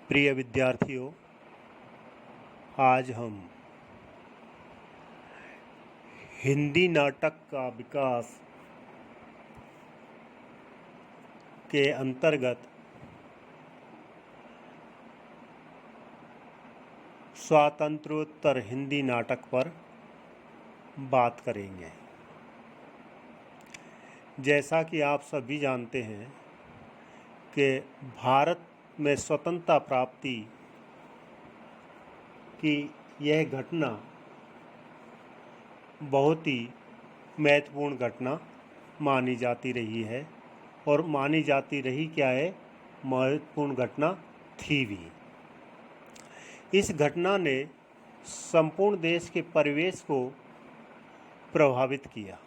प्रिय विद्यार्थियों, आज हम हिंदी नाटक का विकास के अंतर्गत स्वातंत्र्योत्तर हिंदी नाटक पर बात करेंगे। जैसा कि आप सभी जानते हैं कि भारत में स्वतंत्रता प्राप्ति की यह घटना बहुत ही महत्वपूर्ण घटना मानी जाती रही है और मानी जाती रही क्या है, महत्वपूर्ण घटना थी भी। इस घटना ने संपूर्ण देश के परिवेश को प्रभावित किया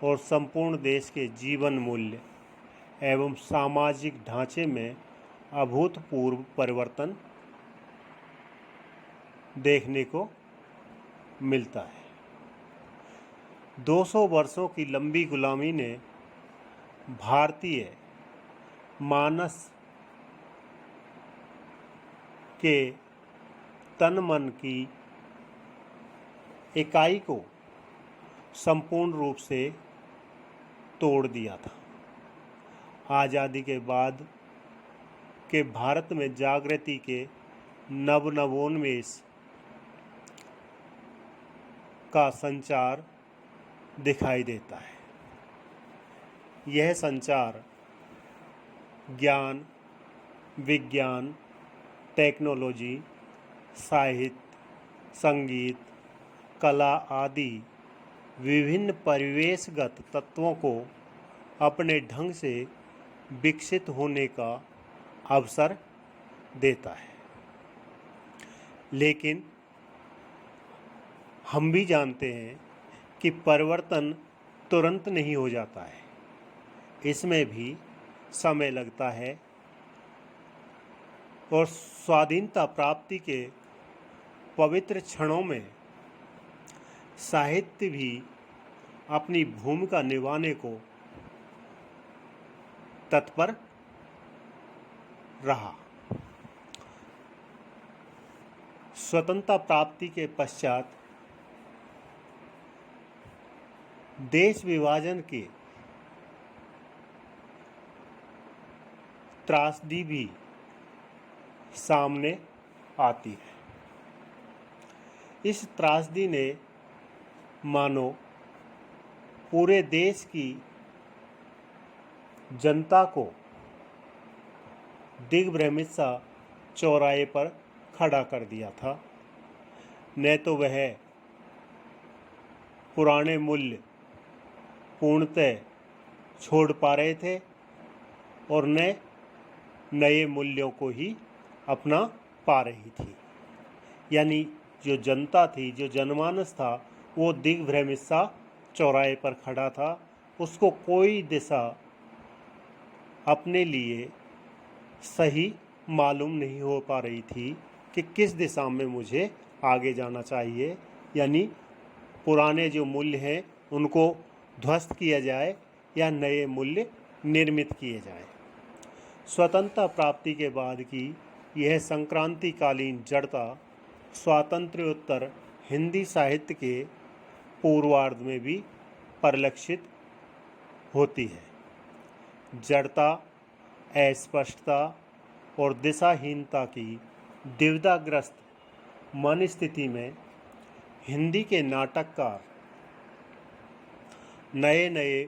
और संपूर्ण देश के जीवन मूल्य एवं सामाजिक ढांचे में अभूतपूर्व परिवर्तन देखने को मिलता है। 200 वर्षों की लंबी गुलामी ने भारतीय मानस के तन मन की इकाई को संपूर्ण रूप से तोड़ दिया था। आज़ादी के बाद के भारत में जागृति के नवोन्मेष का संचार दिखाई देता है। यह संचार ज्ञान, विज्ञान, टेक्नोलॉजी, साहित्य, संगीत, कला आदि विभिन्न परिवेशगत तत्वों को अपने ढंग से विकसित होने का अवसर देता है। लेकिन हम भी जानते हैं कि परिवर्तन तुरंत नहीं हो जाता है, इसमें भी समय लगता है और स्वाधीनता प्राप्ति के पवित्र क्षणों में साहित्य भी अपनी भूमिका निभाने को तत्पर रहा। स्वतंत्रता प्राप्ति के पश्चात देश विभाजन की त्रासदी भी सामने आती है। इस त्रासदी ने मानो पूरे देश की जनता को दिग्भ्रमित सा चौराहे पर खड़ा कर दिया था। न तो वह पुराने मूल्य पूर्णतः छोड़ पा रहे थे और न नए मूल्यों को ही अपना पा रही थी। यानी जो जनता थी, जो जनमानस था, वो दिग्भ्रमित सा चौराहे पर खड़ा था। उसको कोई दिशा अपने लिए सही मालूम नहीं हो पा रही थी कि किस दिशा में मुझे आगे जाना चाहिए। यानी पुराने जो मूल्य हैं उनको ध्वस्त किया जाए या नए मूल्य निर्मित किए जाए। स्वतंत्रता प्राप्ति के बाद की यह संक्रांतिकालीन जड़ता स्वातंत्र्योत्तर हिंदी साहित्य के पूर्वार्ध में भी परिलक्षित होती है। जड़ता, अस्पष्टता और दिशाहीनता की दुविधाग्रस्त मन स्थिति में हिंदी के नाटककार नए नए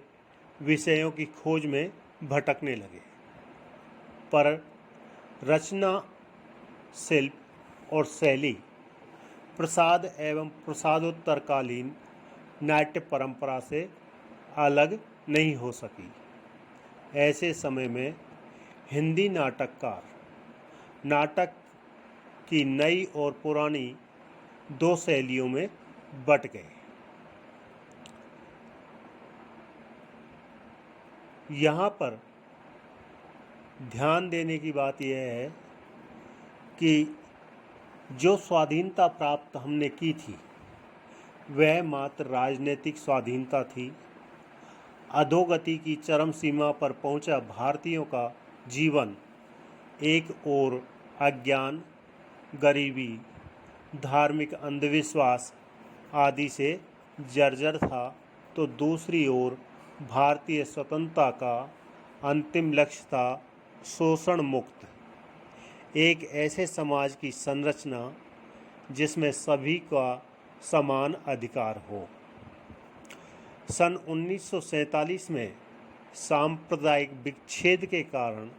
विषयों की खोज में भटकने लगे, पर रचना, शिल्प और शैली प्रसाद एवं प्रसादोत्तरकालीन नाट्य परंपरा से अलग नहीं हो सकी। ऐसे समय में हिंदी नाटककार नाटक की नई और पुरानी दो शैलियों में बट गए। यहाँ पर ध्यान देने की बात यह है कि जो स्वाधीनता प्राप्त हमने की थी वह मात्र राजनीतिक स्वाधीनता थी। अधोगति की चरम सीमा पर पहुंचा भारतीयों का जीवन एक ओर अज्ञान, गरीबी, धार्मिक अंधविश्वास आदि से जर्जर था, तो दूसरी ओर भारतीय स्वतंत्रता का अंतिम लक्ष्य था शोषण मुक्त एक ऐसे समाज की संरचना जिसमें सभी का समान अधिकार हो। सन 1947 में सांप्रदायिक विच्छेद के कारण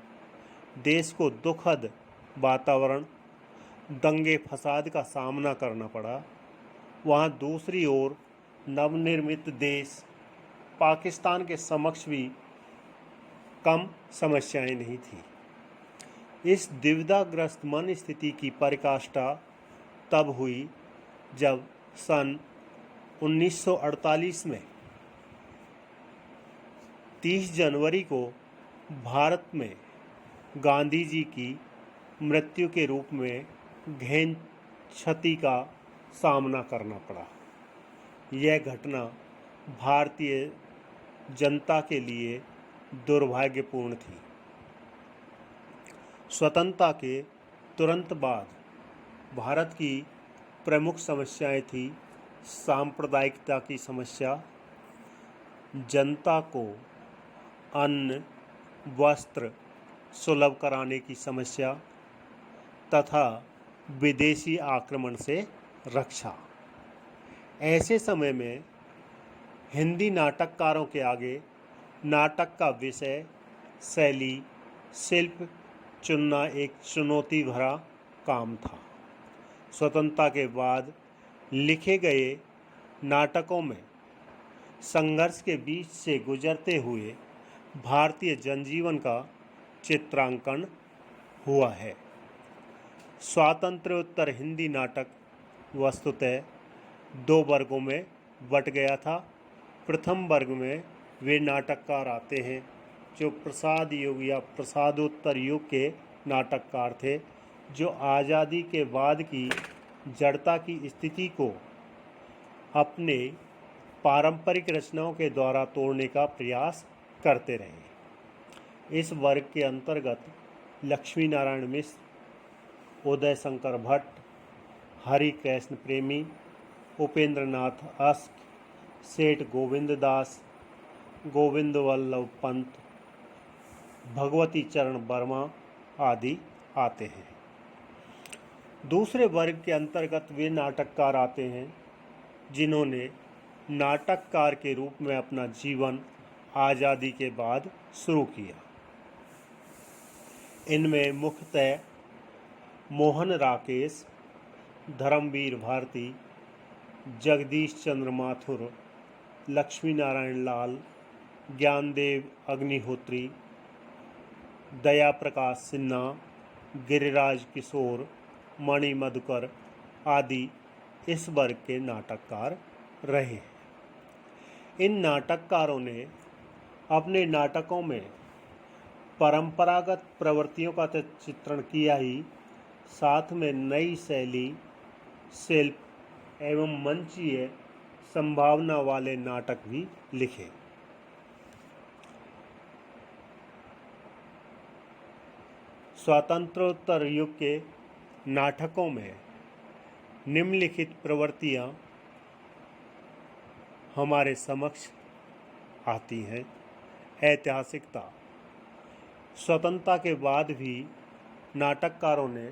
देश को दुखद वातावरण, दंगे फसाद का सामना करना पड़ा। वहाँ दूसरी ओर नवनिर्मित देश पाकिस्तान के समक्ष भी कम समस्याएं नहीं थी। इस दुविधाग्रस्त मन स्थिति की पराकाष्ठा तब हुई जब सन 1948 में 30 जनवरी को भारत में गांधी जी की मृत्यु के रूप में गहन क्षति का सामना करना पड़ा। यह घटना भारतीय जनता के लिए दुर्भाग्यपूर्ण थी। स्वतंत्रता के तुरंत बाद भारत की प्रमुख समस्याएं थी सांप्रदायिकता की समस्या, जनता को अन्न वस्त्र सुलभ कराने की समस्या तथा विदेशी आक्रमण से रक्षा। ऐसे समय में हिंदी नाटककारों के आगे नाटक का विषय, शैली, शिल्प चुनना एक चुनौती भरा काम था। स्वतंत्रता के बाद लिखे गए नाटकों में संघर्ष के बीच से गुजरते हुए भारतीय जनजीवन का चित्रांकन हुआ है। स्वातंत्र्योत्तर हिंदी नाटक वस्तुतः दो वर्गों में बट गया था। प्रथम वर्ग में वे नाटककार आते हैं जो प्रसाद युग या प्रसादोत्तर युग के नाटककार थे, जो आज़ादी के बाद की जड़ता की स्थिति को अपने पारंपरिक रचनाओं के द्वारा तोड़ने का प्रयास करते रहे। इस वर्ग के अंतर्गत लक्ष्मी नारायण मिश्र, उदय शंकर भट्ट, हरि कृष्ण प्रेमी, उपेंद्र नाथ अस्क, सेठ गोविंद दास, गोविंद वल्लभ पंत, भगवती चरण वर्मा आदि आते हैं। दूसरे वर्ग के अंतर्गत वे नाटककार आते हैं जिन्होंने नाटककार के रूप में अपना जीवन आज़ादी के बाद शुरू किया। इनमें मुख्यतः मोहन राकेश, धर्मवीर भारती, जगदीश चंद्र माथुर, लक्ष्मी नारायण लाल, ज्ञानदेव अग्निहोत्री, दया प्रकाश सिन्हा, गिरिराज किशोर, मणि मधुकर आदि इस वर्ग के नाटककार रहे। इन नाटककारों ने अपने नाटकों में परंपरागत प्रवृत्तियों का चित्रण किया ही साथ में नई शैली, शिल्प एवं मंचीय संभावना वाले नाटक भी लिखे। स्वातंत्रोत्तर युग के नाटकों में निम्नलिखित प्रवृत्तियां हमारे समक्ष आती हैं। ऐतिहासिकता। स्वतंत्रता के बाद भी नाटककारों ने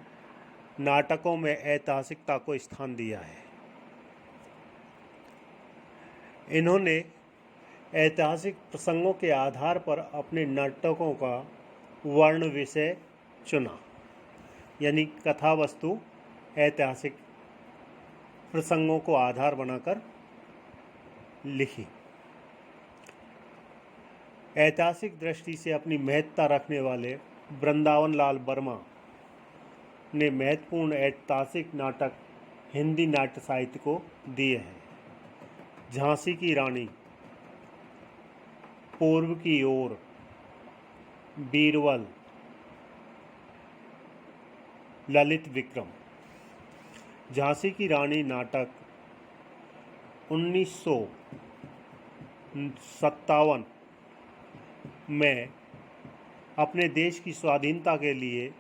नाटकों में ऐतिहासिकता को स्थान दिया है। इन्होंने ऐतिहासिक प्रसंगों के आधार पर अपने नाटकों का वर्ण विषय चुना, यानी कथा वस्तु ऐतिहासिक प्रसंगों को आधार बनाकर लिखी। ऐतिहासिक दृष्टि से अपनी महत्ता रखने वाले वृंदावन लाल वर्मा ने महत्वपूर्ण ऐतिहासिक नाटक हिंदी नाट्य साहित्य को दिए हैं। झांसी की रानी, पूर्व की ओर, बीरबल, ललित विक्रम। झांसी की रानी नाटक 1957 में अपने देश की स्वाधीनता के लिए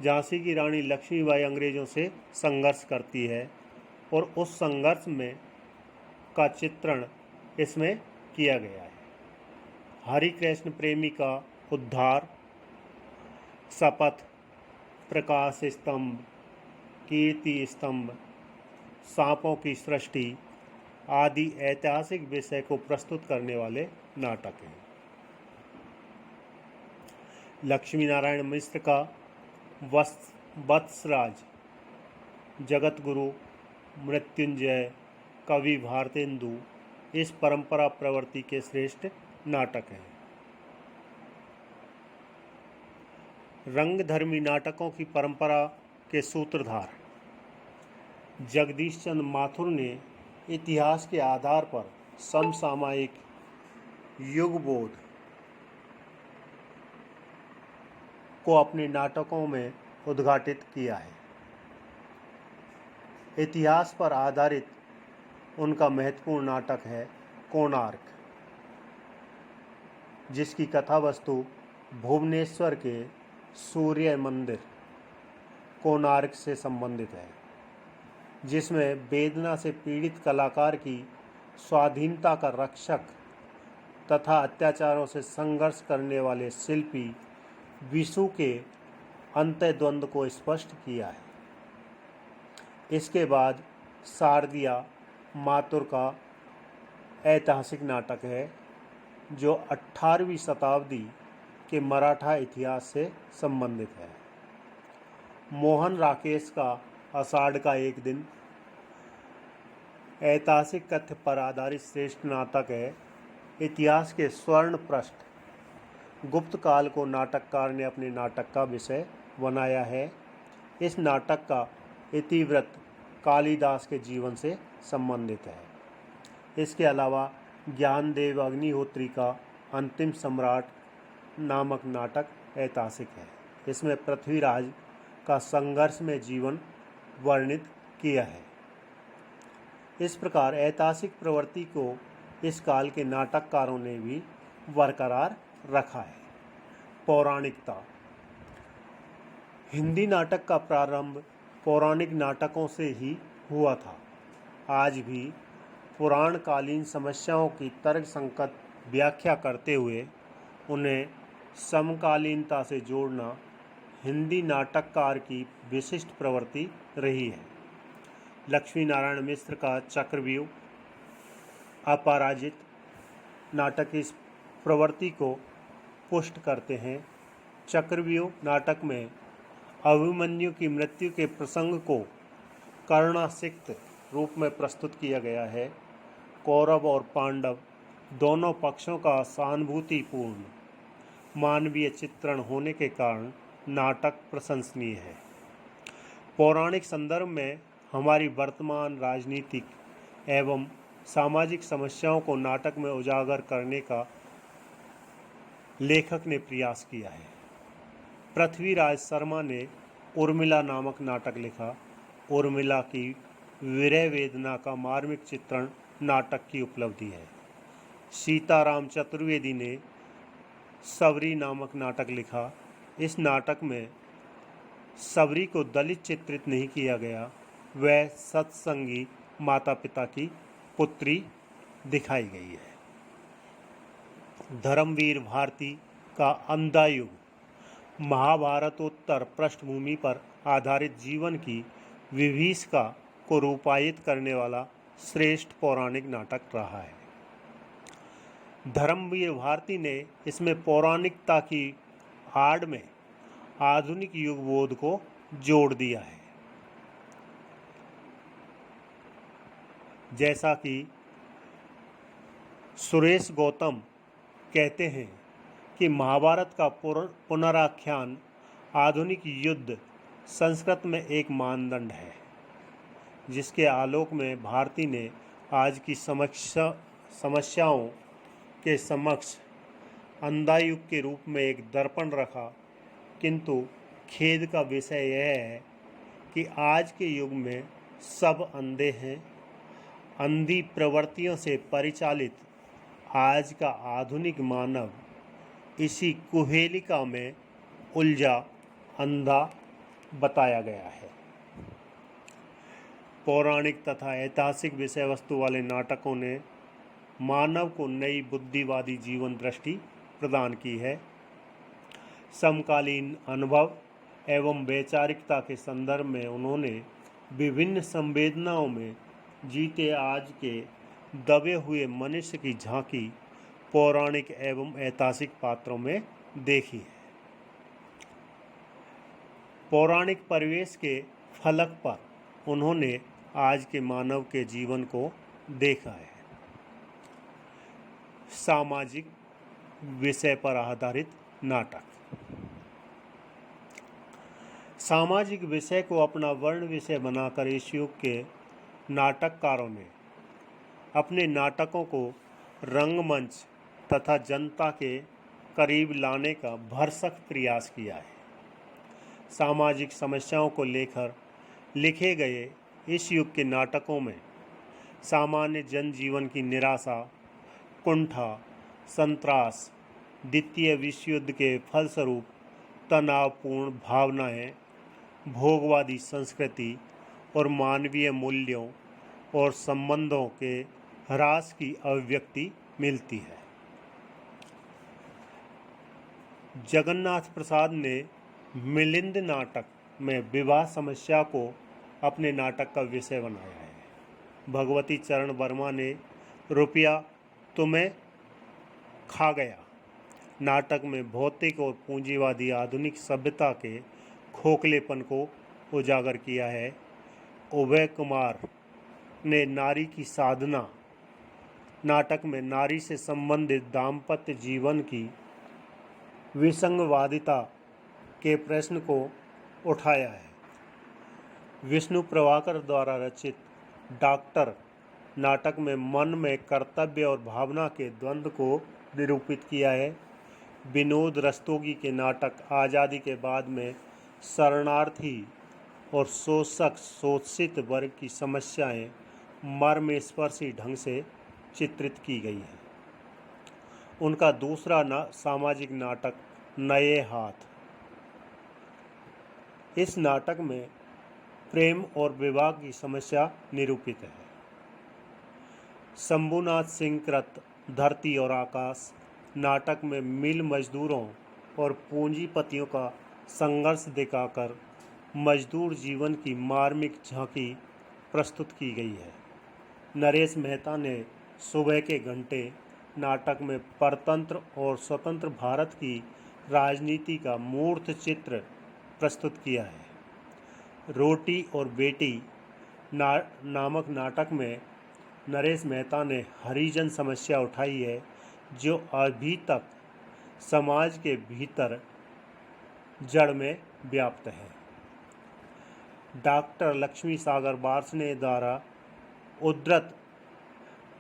झांसी की रानी लक्ष्मीबाई अंग्रेजों से संघर्ष करती है और उस संघर्ष में का चित्रण इसमें किया गया है। हरि कृष्ण प्रेमी का उद्धार, शपथ, प्रकाश स्तंभ, कीर्ति स्तंभ, सांपों की सृष्टि आदि ऐतिहासिक विषय को प्रस्तुत करने वाले नाटक हैं। लक्ष्मी नारायण मिश्र का वत्सराज, जगत गुरु, मृत्युंजय, कवि भारतेंदु इस परंपरा प्रवृत्ति के श्रेष्ठ नाटक हैं। रंगधर्मी नाटकों की परंपरा के सूत्रधार जगदीश चंद्र माथुर ने इतिहास के आधार पर समसामयिक युगबोध को अपने नाटकों में उद्घाटित किया है। इतिहास पर आधारित उनका महत्वपूर्ण नाटक है कोणार्क, जिसकी कथा वस्तु भुवनेश्वर के सूर्य मंदिर कोणार्क से संबंधित है, जिसमें वेदना से पीड़ित कलाकार की स्वाधीनता का रक्षक तथा अत्याचारों से संघर्ष करने वाले शिल्पी विशु के अंतर्द्वंद को स्पष्ट किया है। इसके बाद शारदिया माथुर का ऐतिहासिक नाटक है, जो 18वीं शताब्दी के मराठा इतिहास से संबंधित है। मोहन राकेश का आषाढ़ का एक दिन ऐतिहासिक तथ्य पर आधारित श्रेष्ठ नाटक है। इतिहास के स्वर्ण पृष्ठ गुप्त काल को नाटककार ने अपने नाटक का विषय बनाया है। इस नाटक का इतिवृत्त कालिदास के जीवन से संबंधित है। इसके अलावा ज्ञानदेव अग्निहोत्री का अंतिम सम्राट नामक नाटक ऐतिहासिक है। इसमें पृथ्वीराज का संघर्ष में जीवन वर्णित किया है। इस प्रकार ऐतिहासिक प्रवृत्ति को इस काल के नाटककारों ने भी बरकरार रखा है। पौराणिकता। हिंदी नाटक का प्रारंभ पौराणिक नाटकों से ही हुआ था। आज भी पुराणकालीन समस्याओं की तर्कसंगत व्याख्या करते हुए उन्हें समकालीनता से जोड़ना हिंदी नाटककार की विशिष्ट प्रवृत्ति रही है। लक्ष्मी नारायण मिश्र का चक्रव्यूह अपराजित नाटक इस प्रवृत्ति को पुष्ट करते हैं। चक्रव्यूह नाटक में अभिमन्यु की मृत्यु के प्रसंग को कर्णासिक्त रूप में प्रस्तुत किया गया है। कौरव और पांडव दोनों पक्षों का सहानुभूतिपूर्ण मानवीय चित्रण होने के कारण नाटक प्रशंसनीय है। पौराणिक संदर्भ में हमारी वर्तमान राजनीतिक एवं सामाजिक समस्याओं को नाटक में उजागर करने का लेखक ने प्रयास किया है। पृथ्वीराज शर्मा ने उर्मिला नामक नाटक लिखा। उर्मिला की विरह वेदना का मार्मिक चित्रण नाटक की उपलब्धि है। सीताराम चतुर्वेदी ने सबरी नामक नाटक लिखा। इस नाटक में सबरी को दलित चित्रित नहीं किया गया, वह सत्संगी माता पिता की पुत्री दिखाई गई है। धर्मवीर भारती का अंधा युग महाभारतोत्तर पृष्ठभूमि पर आधारित जीवन की विभीषिका को रूपायित करने वाला श्रेष्ठ पौराणिक नाटक रहा है। धर्मवीर भारती ने इसमें पौराणिकता की आड़ में आधुनिक युगबोध को जोड़ दिया है। जैसा कि सुरेश गौतम कहते हैं कि महाभारत का पुनराख्यान आधुनिक युद्ध संस्कृत में एक मानदंड है, जिसके आलोक में भारती ने आज की समस्याओं के समक्ष अंधा युग के रूप में एक दर्पण रखा। किंतु खेद का विषय यह है कि आज के युग में सब अंधे हैं। अंधी प्रवृत्तियों से परिचालित आज का आधुनिक मानव इसी कुहेलिका में उलझा अंधा बताया गया है। पौराणिक तथा ऐतिहासिक विषय वस्तु वाले नाटकों ने मानव को नई बुद्धिवादी जीवन दृष्टि प्रदान की है। समकालीन अनुभव एवं वैचारिकता के संदर्भ में उन्होंने विभिन्न संवेदनाओं में जीते आज के दबे हुए मनुष्य की झांकी पौराणिक एवं ऐतिहासिक पात्रों में देखी है। पौराणिक परिवेश के फलक पर उन्होंने आज के मानव के जीवन को देखा है। सामाजिक विषय पर आधारित नाटक। सामाजिक विषय को अपना वर्ण विषय बनाकर इस युग के नाटककारों ने अपने नाटकों को रंगमंच तथा जनता के करीब लाने का भरसक प्रयास किया है। सामाजिक समस्याओं को लेकर लिखे गए इस युग के नाटकों में सामान्य जनजीवन की निराशा, कुंठा, संत्रास, द्वितीय विश्व युद्ध के फलस्वरूप तनावपूर्ण भावनाएं, भोगवादी संस्कृति और मानवीय मूल्यों और संबंधों के ह्रास की अभिव्यक्ति मिलती है। जगन्नाथ प्रसाद ने मिलिंद नाटक में विवाह समस्या को अपने नाटक का विषय बनाया है। भगवती चरण वर्मा ने रुपया तुम्हें खा गया नाटक में भौतिक और पूंजीवादी आधुनिक सभ्यता के खोखलेपन को उजागर किया है। उभय कुमार ने नारी की साधना नाटक में नारी से संबंधित दाम्पत्य जीवन की विसंगवादिता के प्रश्न को उठाया है। विष्णु प्रभाकर द्वारा रचित डॉक्टर नाटक में मन में कर्तव्य और भावना के द्वंद्व को निरूपित किया है। विनोद रस्तोगी के नाटक आज़ादी के बाद में शरणार्थी और शोषित वर्ग की समस्याएं मर्मस्पर्शी ढंग से चित्रित की गई है। उनका दूसरा सामाजिक नाटक नए हाथ। इस नाटक में प्रेम और विवाह की समस्या निरूपित है। शंभुनाथ सिंह कृत धरती और आकाश नाटक में मिल मजदूरों और पूंजीपतियों का संघर्ष दिखाकर मजदूर जीवन की मार्मिक झांकी प्रस्तुत की गई है। नरेश मेहता ने सुबह के घंटे नाटक में परतंत्र और स्वतंत्र भारत की राजनीति का मूर्त चित्र प्रस्तुत किया है। रोटी और बेटी नामक नाटक में नरेश मेहता ने हरिजन समस्या उठाई है जो अभी तक समाज के भीतर जड़ में व्याप्त है। डॉक्टर लक्ष्मी सागर बार्सने द्वारा उद्धृत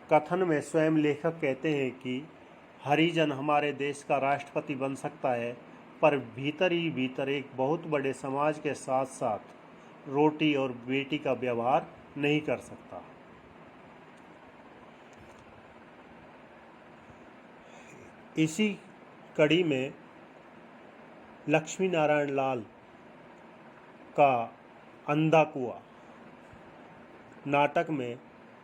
कथन में स्वयं लेखक कहते हैं कि हरिजन हमारे देश का राष्ट्रपति बन सकता है, पर भीतर ही भीतर एक बहुत बड़े समाज के साथ साथ रोटी और बेटी का व्यवहार नहीं कर सकता। इसी कड़ी में लक्ष्मी नारायण लाल का अंधा कुआं नाटक में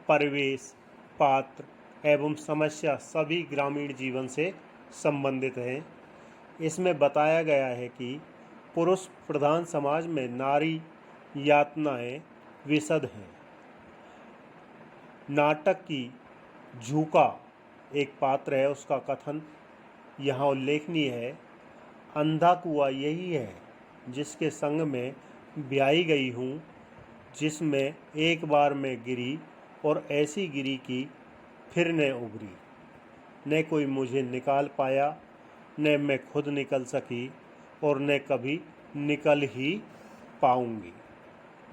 परिवेश, पात्र एवं समस्या सभी ग्रामीण जीवन से संबंधित हैं। इसमें बताया गया है कि पुरुष प्रधान समाज में नारी यातनाएं विशद हैं। नाटक की झूका एक पात्र है, उसका कथन यहाँ उल्लेखनीय है। अंधा कुआं यही है जिसके संग में ब्याही गई हूँ, जिसमें एक बार मैं गिरी और ऐसी गिरी कि फिर न उभरी। न कोई मुझे निकाल पाया, न मैं खुद निकल सकी और न कभी निकल ही पाऊंगी।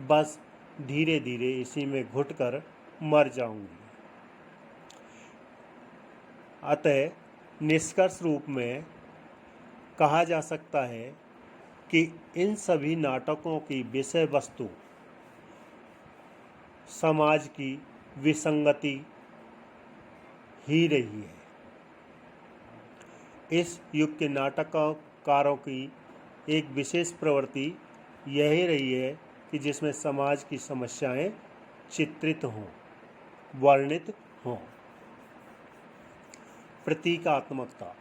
बस धीरे धीरे इसी में घुटकर मर जाऊंगी। अतः निष्कर्ष रूप में कहा जा सकता है कि इन सभी नाटकों की विषय वस्तु समाज की विसंगति ही रही है। इस युग के नाटककारों की एक विशेष प्रवृत्ति यही रही है कि जिसमें समाज की समस्याएं चित्रित हों, वर्णित हों। प्रतीकात्मकता।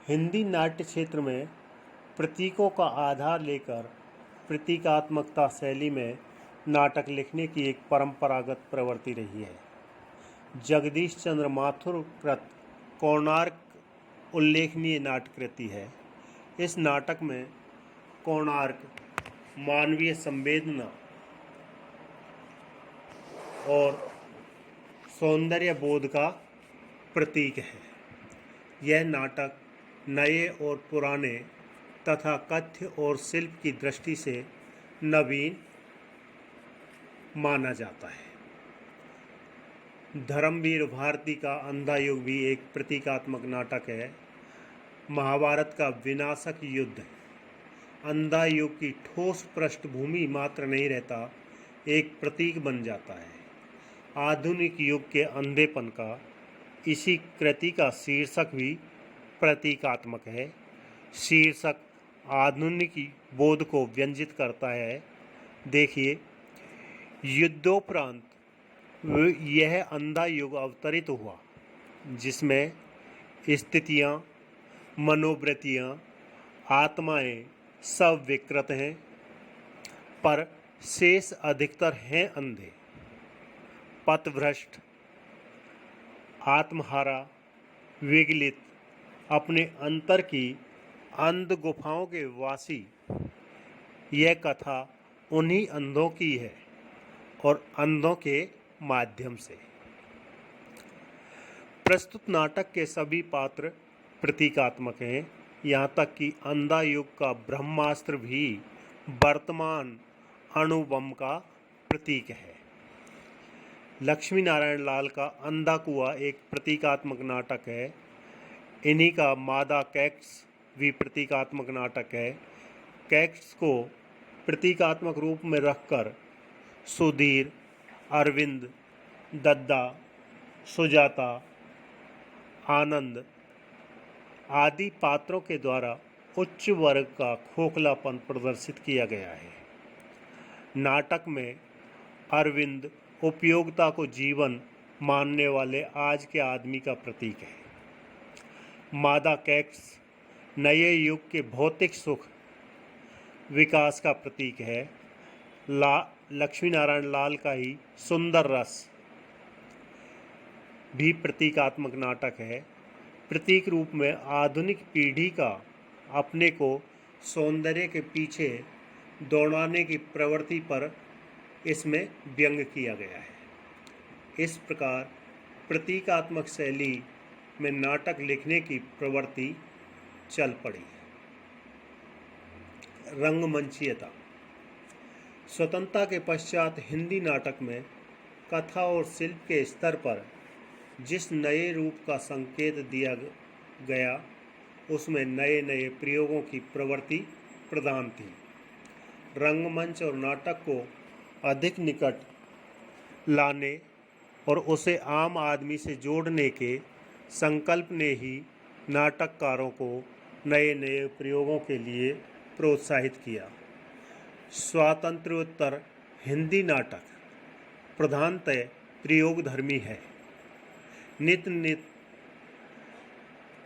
हिंदी नाट्य क्षेत्र में प्रतीकों का आधार लेकर प्रतीकात्मकता शैली में नाटक लिखने की एक परंपरागत प्रवृत्ति रही है। जगदीश चंद्र माथुर कृत कोणार्क उल्लेखनीय नाट्यकृति है। इस नाटक में कोणार्क मानवीय संवेदना और सौंदर्य बोध का प्रतीक है। यह नाटक नए और पुराने तथा कथ्य और शिल्प की दृष्टि से नवीन माना जाता है। धर्मवीर भारती का अंधा युग भी एक प्रतीकात्मक नाटक है। महाभारत का विनाशक युद्ध अंधा युग की ठोस पृष्ठभूमि मात्र नहीं रहता, एक प्रतीक बन जाता है। आधुनिक युग के अंधेपन का इसी कृति का शीर्षक भी प्रतीकात्मक है। शीर्षक आधुनिक बोध को व्यंजित करता है। देखिए, युद्धोपरांत यह अंधा युग अवतरित हुआ, जिसमें स्थितियां, मनोवृत्तियां, आत्माएं सब विकृत हैं, पर शेष अधिकतर हैं अंधे, पथभ्रष्ट, आत्महारा, विगलित, अपने अंतर की अंध गुफाओं के वासी। यह कथा उन्हीं अंधों की है और अंधों के माध्यम से। प्रस्तुत नाटक के सभी पात्र प्रतीकात्मक हैं, यहाँ तक कि अंधा युग का ब्रह्मास्त्र भी वर्तमान अणुबम का प्रतीक है। लक्ष्मी नारायण लाल का अंधा कुआं एक प्रतीकात्मक नाटक है। इन्हीं का मादा कैक्ट्स भी प्रतीकात्मक नाटक है। कैक्ट्स को प्रतीकात्मक रूप में रखकर सुधीर, अरविंद, दद्दा, सुजाता, आनंद आदि पात्रों के द्वारा उच्च वर्ग का खोखलापन प्रदर्शित किया गया है। नाटक में अरविंद उपयोगिता को जीवन मानने वाले आज के आदमी का प्रतीक है। मादा कैक्स नए युग के भौतिक सुख विकास का प्रतीक है। लक्ष्मी नारायण लाल का ही सुंदर रस भी प्रतीकात्मक नाटक है। प्रतीक रूप में आधुनिक पीढ़ी का अपने को सौंदर्य के पीछे दौड़ाने की प्रवृत्ति पर इसमें व्यंग किया गया है। इस प्रकार प्रतीकात्मक शैली में नाटक लिखने की प्रवृत्ति चल पड़ी। रंगमंचीयता। स्वतंत्रता के पश्चात हिंदी नाटक में कथा और शिल्प के स्तर पर जिस नए रूप का संकेत दिया गया, उसमें नए नए प्रयोगों की प्रवृत्ति प्रधान थी। रंगमंच और नाटक को अधिक निकट लाने और उसे आम आदमी से जोड़ने के संकल्प ने ही नाटककारों को नए नए प्रयोगों के लिए प्रोत्साहित किया। स्वातंत्र्योत्तर हिंदी नाटक प्रधानतः प्रयोगधर्मी है। नित्य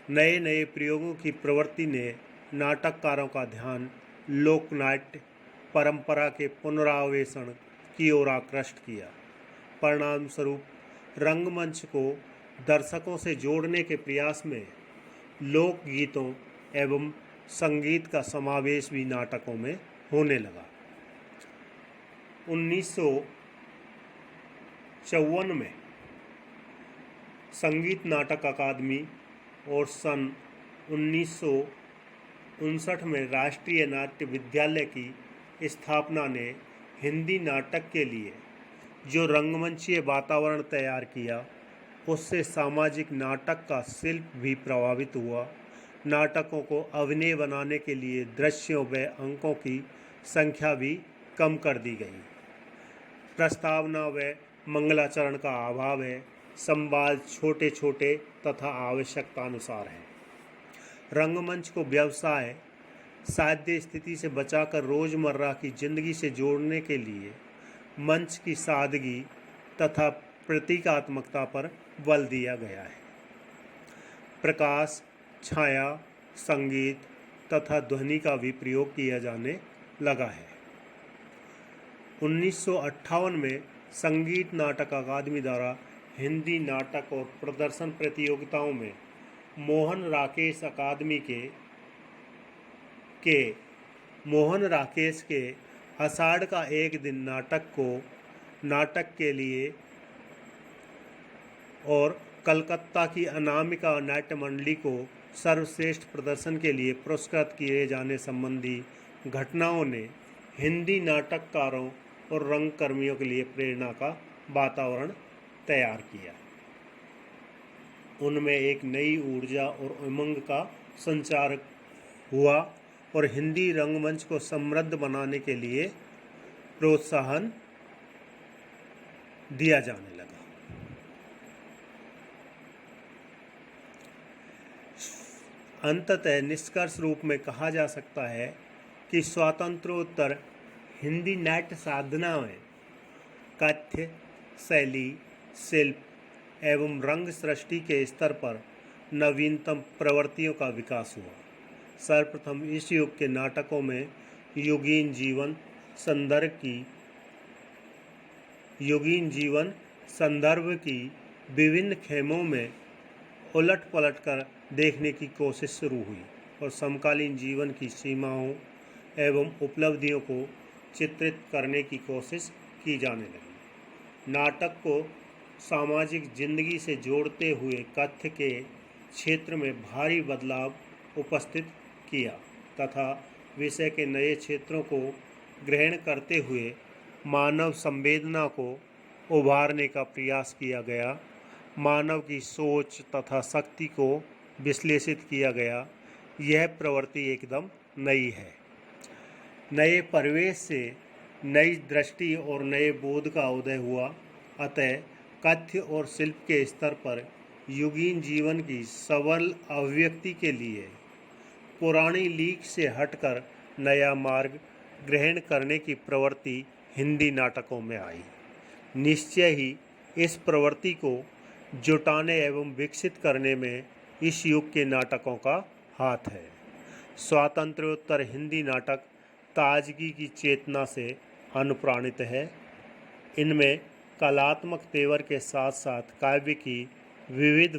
नए नए प्रयोगों की प्रवृत्ति ने नाटककारों का ध्यान लोकनाट्य परंपरा के पुनरावेशन की ओर आकृष्ट किया। परिणाम स्वरूप रंगमंच को दर्शकों से जोड़ने के प्रयास में लोकगीतों एवं संगीत का समावेश भी नाटकों में होने लगा। 1954 में संगीत नाटक अकादमी और सन 1959 में राष्ट्रीय नाट्य विद्यालय की स्थापना ने हिंदी नाटक के लिए जो रंगमंचीय वातावरण तैयार किया, उससे सामाजिक नाटक का शिल्प भी प्रभावित हुआ। नाटकों को अभिनय बनाने के लिए दृश्यों व अंकों की संख्या भी कम कर दी गई। प्रस्तावना व मंगलाचरण का अभाव है। संवाद छोटे छोटे तथा आवश्यकता अनुसार है। रंगमंच को व्यवसाय साध्य स्थिति से बचाकर रोज़मर्रा की जिंदगी से जोड़ने के लिए मंच की सादगी तथा प्रतीकात्मकता पर बल दिया गया है। प्रकाश, छाया, संगीत तथा ध्वनि का भी प्रयोग किया जाने लगा है। 1958 में संगीत नाटक अकादमी द्वारा हिंदी नाटक और प्रदर्शन प्रतियोगिताओं में मोहन राकेश के आषाढ़ का एक दिन नाटक के लिए और कलकत्ता की अनामिका नाट्य मंडली को सर्वश्रेष्ठ प्रदर्शन के लिए पुरस्कृत किए जाने संबंधी घटनाओं ने हिंदी नाटककारों और रंगकर्मियों के लिए प्रेरणा का वातावरण तैयार किया। उनमें एक नई ऊर्जा और उमंग का संचार हुआ और हिंदी रंगमंच को समृद्ध बनाने के लिए प्रोत्साहन दिया जाने लगा। अंततः निष्कर्ष रूप में कहा जा सकता है कि स्वातंत्रोत्तर हिंदी नाट्य साधना में कथ्य, शैली, शिल्प एवं रंग सृष्टि के स्तर पर नवीनतम प्रवृत्तियों का विकास हुआ। सर्वप्रथम इस युग के नाटकों में युगीन संदर्भ की विभिन्न खेमों में उलट पलट कर देखने की कोशिश शुरू हुई और समकालीन जीवन की सीमाओं एवं उपलब्धियों को चित्रित करने की कोशिश की जाने लगी। नाटक को सामाजिक जिंदगी से जोड़ते हुए कथ्य के क्षेत्र में भारी बदलाव उपस्थित किया तथा विषय के नए क्षेत्रों को ग्रहण करते हुए मानव संवेदना को उभारने का प्रयास किया गया। मानव की सोच तथा शक्ति को विश्लेषित किया गया। यह प्रवृत्ति एकदम नई है। नए परिवेश से नई दृष्टि और नए बोध का उदय हुआ। अतः कथ्य और शिल्प के स्तर पर युगीन जीवन की सबल अभिव्यक्ति के लिए पुरानी लीक से हटकर नया मार्ग ग्रहण करने की प्रवृत्ति हिंदी नाटकों में आई। निश्चय ही इस प्रवृत्ति को जुटाने एवं विकसित करने में इस युग के नाटकों का हाथ है। स्वातंत्र्योत्तर हिंदी नाटक ताजगी की चेतना से अनुप्राणित है। इनमें कलात्मक तेवर के साथ साथ काव्य की विविध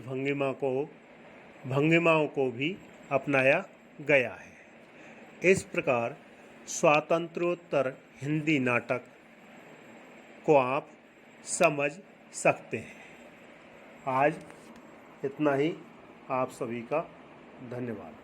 भंगिमाओं को भी अपनाया गया है। इस प्रकार स्वातंत्र्योत्तर हिंदी नाटक को आप समझ सकते हैं। आज इतना ही। आप सभी का धन्यवाद।